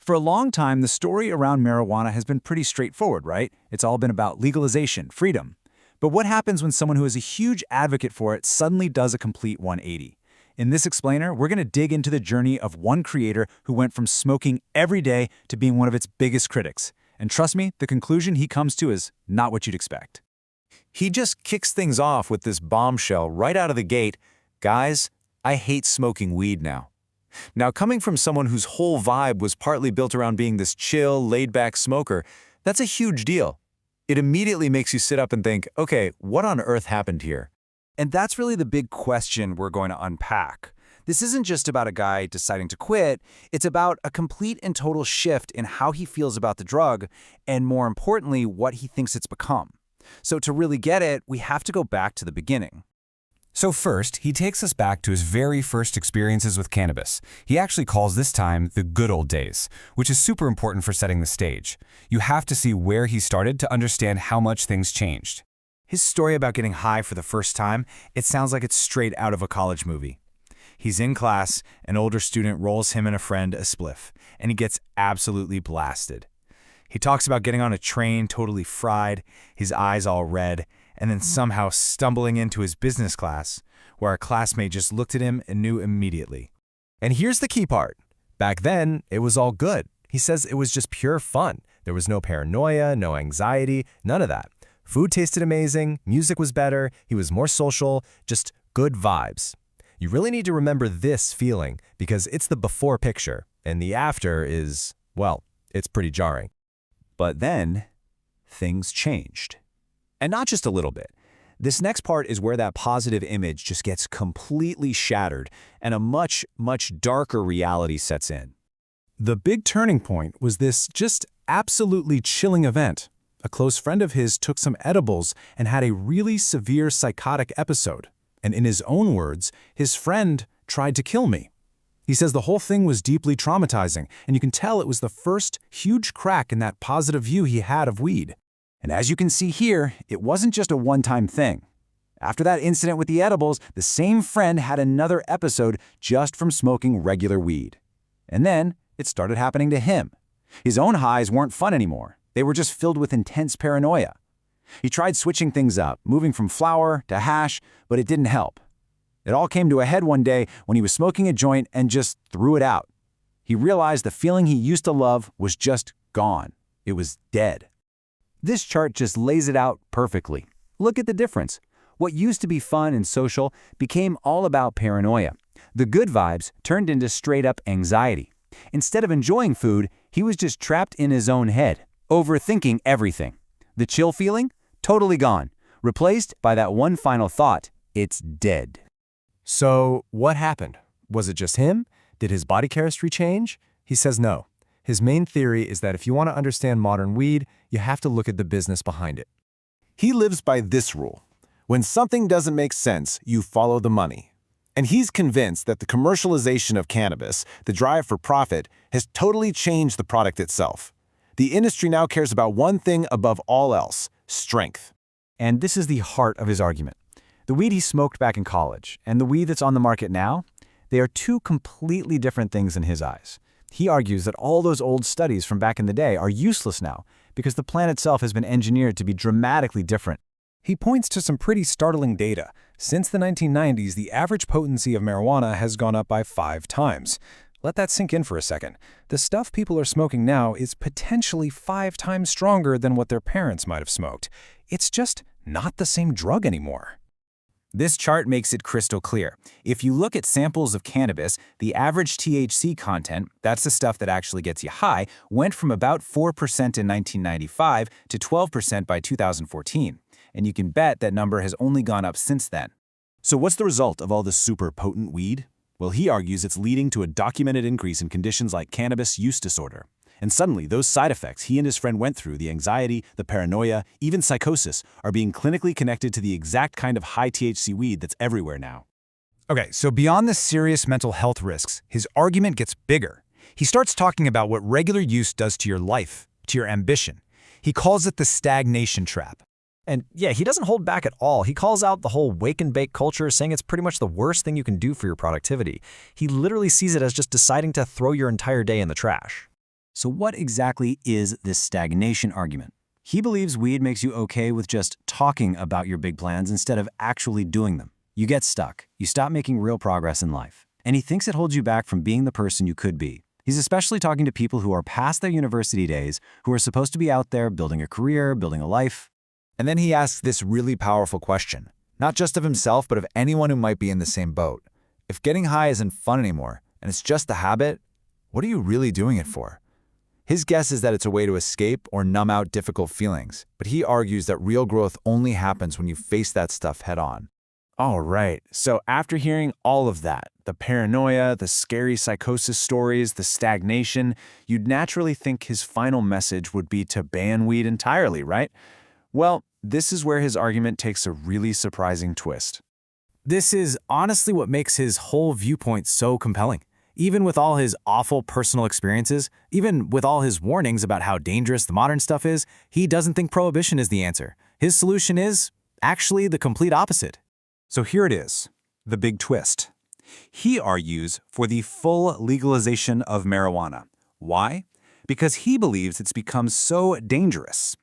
For a long time, the story around marijuana has been pretty straightforward, right? It's all been about legalization, freedom. But what happens when someone who is a huge advocate for it suddenly does a complete 180? In this explainer, we're going to dig into the journey of one creator who went from smoking every day to being one of its biggest critics. And trust me, the conclusion he comes to is not what you'd expect. He just kicks things off with this bombshell right out of the gate. Guys, I hate smoking weed now. Now, coming from someone whose whole vibe was partly built around being this chill, laid-back smoker, that's a huge deal. It immediately makes you sit up and think, okay, what on earth happened here? And that's really the big question we're going to unpack. This isn't just about a guy deciding to quit, it's about a complete and total shift in how he feels about the drug, and more importantly, what he thinks it's become. So to really get it, we have to go back to the beginning. So first, he takes us back to his very first experiences with cannabis. He actually calls this time the good old days, which is super important for setting the stage. You have to see where he started to understand how much things changed. His story about getting high for the first time, it sounds like it's straight out of a college movie. He's in class, an older student rolls him and a friend a spliff, and he gets absolutely blasted. He talks about getting on a train totally fried, his eyes all red, and then somehow stumbling into his business class, where a classmate just looked at him and knew immediately. And here's the key part. Back then, it was all good. He says it was just pure fun. There was no paranoia, no anxiety, none of that. Food tasted amazing, music was better, he was more social, just good vibes. You really need to remember this feeling because it's the before picture, and the after is, well, it's pretty jarring. But then, things changed. And not just a little bit. This next part is where that positive image just gets completely shattered and a much, much darker reality sets in. The big turning point was this just absolutely chilling event. A close friend of his took some edibles and had a really severe psychotic episode. And in his own words, his friend tried to kill me. He says the whole thing was deeply traumatizing, and you can tell it was the first huge crack in that positive view he had of weed. And as you can see here, it wasn't just a one-time thing. After that incident with the edibles, the same friend had another episode just from smoking regular weed. And then it started happening to him. His own highs weren't fun anymore. They were just filled with intense paranoia. He tried switching things up, moving from flower to hash, but it didn't help. It all came to a head one day when he was smoking a joint and just threw it out. He realized the feeling he used to love was just gone. It was dead. This chart just lays it out perfectly. Look at the difference. What used to be fun and social became all about paranoia. The good vibes turned into straight-up anxiety. Instead of enjoying food, he was just trapped in his own head, overthinking everything. The chill feeling? Totally gone. Replaced by that one final thought, it's dead. So what happened? Was it just him? Did his body chemistry change? He says no. His main theory is that if you want to understand modern weed, you have to look at the business behind it. He lives by this rule. When something doesn't make sense, you follow the money. And he's convinced that the commercialization of cannabis, the drive for profit, has totally changed the product itself. The industry now cares about one thing above all else: strength. And this is the heart of his argument. The weed he smoked back in college and the weed that's on the market now, they are two completely different things in his eyes. He argues that all those old studies from back in the day are useless now because the plant itself has been engineered to be dramatically different. He points to some pretty startling data. Since the 1990s, the average potency of marijuana has gone up by 5 times. Let that sink in for a second. The stuff people are smoking now is potentially 5 times stronger than what their parents might have smoked. It's just not the same drug anymore. This chart makes it crystal clear. If you look at samples of cannabis, the average THC content, that's the stuff that actually gets you high, went from about 4% in 1995 to 12% by 2014. And you can bet that number has only gone up since then. So what's the result of all this super potent weed? Well, he argues it's leading to a documented increase in conditions like cannabis use disorder. And suddenly, those side effects he and his friend went through, the anxiety, the paranoia, even psychosis, are being clinically connected to the exact kind of high THC weed that's everywhere now. Okay, so beyond the serious mental health risks, his argument gets bigger. He starts talking about what regular use does to your life, to your ambition. He calls it the stagnation trap. And yeah, he doesn't hold back at all. He calls out the whole wake and bake culture, saying it's pretty much the worst thing you can do for your productivity. He literally sees it as just deciding to throw your entire day in the trash. So what exactly is this stagnation argument? He believes weed makes you okay with just talking about your big plans instead of actually doing them. You get stuck. You stop making real progress in life. And he thinks it holds you back from being the person you could be. He's especially talking to people who are past their university days, who are supposed to be out there building a career, building a life. And then he asks this really powerful question, not just of himself, but of anyone who might be in the same boat. If getting high isn't fun anymore, and it's just a habit, what are you really doing it for? His guess is that it's a way to escape or numb out difficult feelings, but he argues that real growth only happens when you face that stuff head on. All right, so after hearing all of that, the paranoia, the scary psychosis stories, the stagnation, you'd naturally think his final message would be to ban weed entirely, right? Well, this is where his argument takes a really surprising twist. This is honestly what makes his whole viewpoint so compelling. Even with all his awful personal experiences, even with all his warnings about how dangerous the modern stuff is, he doesn't think prohibition is the answer. His solution is actually the complete opposite. So here it is, the big twist. He argues for the full legalization of marijuana. Why? Because he believes it's become so dangerous.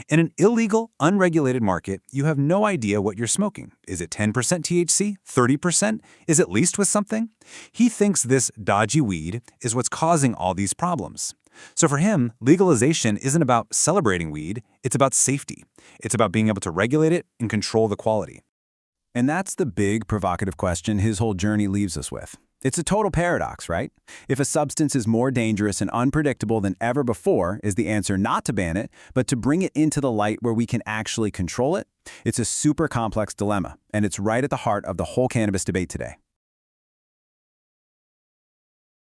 In an illegal, unregulated market, you have no idea what you're smoking. Is it 10% THC? 30%? Is it laced with something? He thinks this dodgy weed is what's causing all these problems. So for him, legalization isn't about celebrating weed, it's about safety. It's about being able to regulate it and control the quality. And that's the big, provocative question his whole journey leaves us with. It's a total paradox, right? If a substance is more dangerous and unpredictable than ever before, is the answer not to ban it, but to bring it into the light where we can actually control it? It's a super complex dilemma, and it's right at the heart of the whole cannabis debate today.